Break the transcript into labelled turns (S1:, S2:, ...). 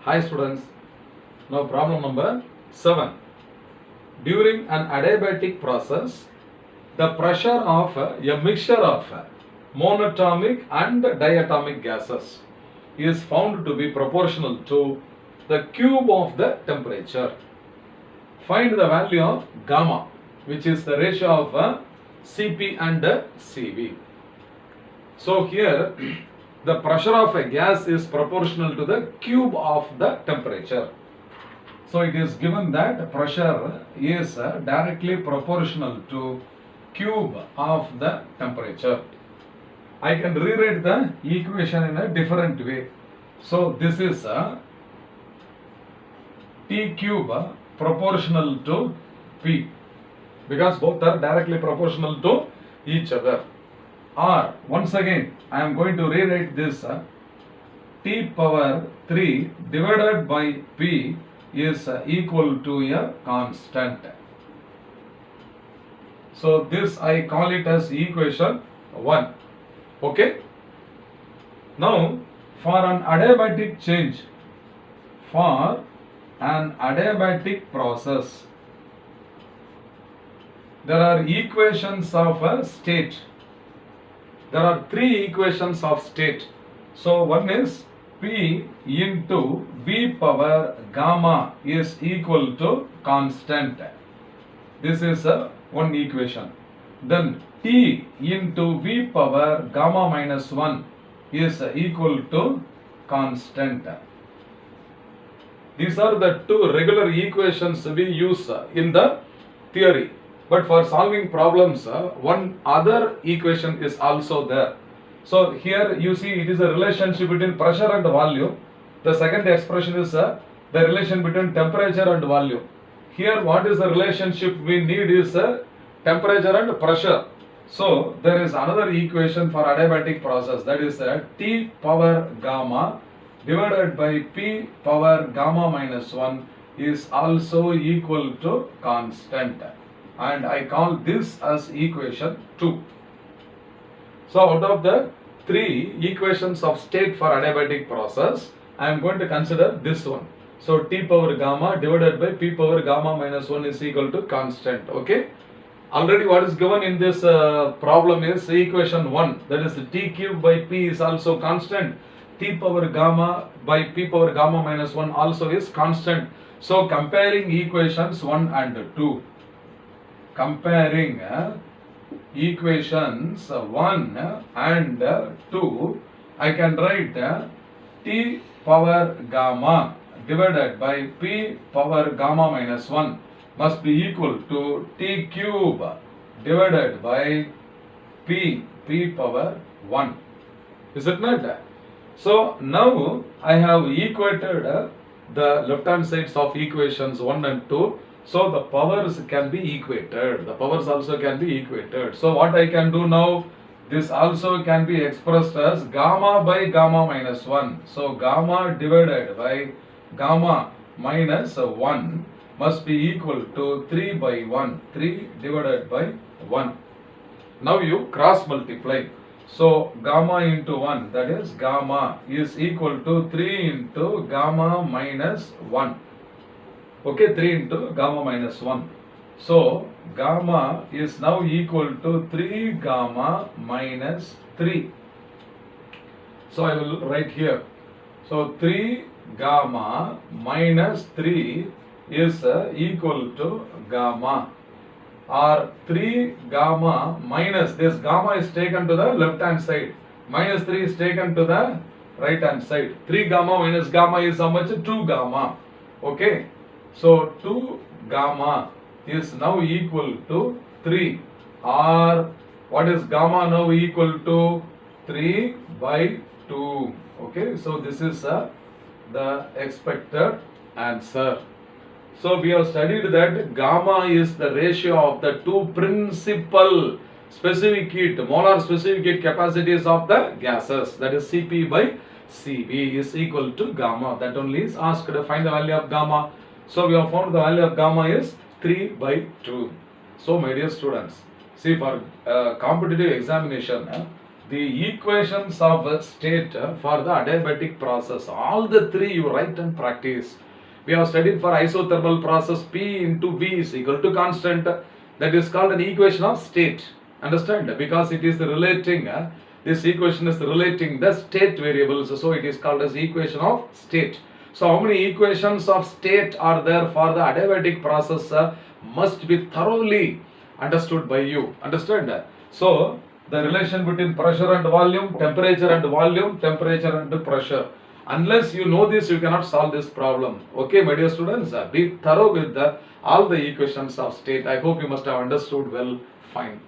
S1: Hi students, now problem number 7. During an adiabatic process, the pressure of a mixture of monoatomic and diatomic gases is found to be proportional to the cube of the temperature. Find the value of gamma, which is the ratio of Cp and Cv. So here the pressure of a gas is proportional to the cube of the temperature. So it is given that pressure is directly proportional to cube of the temperature. I can rewrite the equation in a different way. So this is T cube proportional to P, because both are directly proportional to each other. Or once again I am going to rewrite this T power 3 divided by P is equal to a constant. So this I call it as equation 1. Okay. Now for an adiabatic change, for an adiabatic process, there are equations of a state. There are 3 equations of state. So one is P into V power gamma is equal to constant. This is one equation. Then T into V power gamma minus 1 is equal to constant. These are the 2 regular equations we use in the theory. But for solving problems, one other equation is also there. So here you see it is a relationship between pressure and volume. The second expression is the relation between temperature and volume. Here what is the relationship we need is temperature and pressure. So there is another equation for adiabatic process, that is T power gamma divided by P power gamma minus 1 is also equal to constant. And I call this as equation 2. So out of the 3 equations of state for adiabatic process, I am going to consider this one. So T power gamma divided by P power gamma minus 1 is equal to constant. Okay. Already what is given in this problem is equation 1, that is T cube by P is also constant. T power gamma by P power gamma minus 1 also is constant. So comparing equations 1 and 2. Comparing equations 1 and 2, I can write T power gamma divided by P power gamma minus 1 must be equal to T cube divided by P power 1. Is it not? So now I have equated the left hand sides of equations 1 and 2. So the powers can be equated. The powers also can be equated. So what I can do now? This also can be expressed as gamma by gamma minus 1. So gamma divided by gamma minus 1 must be equal to 3 by 1. 3 divided by 1. Now you cross multiply. So gamma into 1, that is gamma is equal to 3 into gamma minus 1. Okay, 3 into gamma minus 1. So gamma is now equal to 3 gamma minus 3. So I will write here. So 3 gamma minus 3 is equal to gamma, or 3 gamma minus, this gamma is taken to the left hand side, minus 3 is taken to the right hand side. 3 gamma minus gamma is how much? 2 gamma. Okay. So 2 gamma is now equal to 3, or what is gamma now equal to? 3 by 2. Okay, so this is the expected answer. So we have studied that gamma is the ratio of the 2 principal specific heat, molar specific heat capacities of the gases, that is Cp by Cv is equal to gamma. That only is asked to find the value of gamma. So we have found the value of gamma is 3 by 2. So my dear students, see for competitive examination, the equations of state for the adiabatic process. All the three you write and practice. We have studied for isothermal process, P into V is equal to constant. That is called an equation of state. Understand? Because it is relating, this equation is relating the state variables. So it is called as equation of state. So how many equations of state are there for the adiabatic process must be thoroughly understood by you. Understand? So the relation between pressure and volume, temperature and pressure. Unless you know this, you cannot solve this problem. Okay, my dear students, be thorough with all the equations of state. I hope you must have understood well. Fine.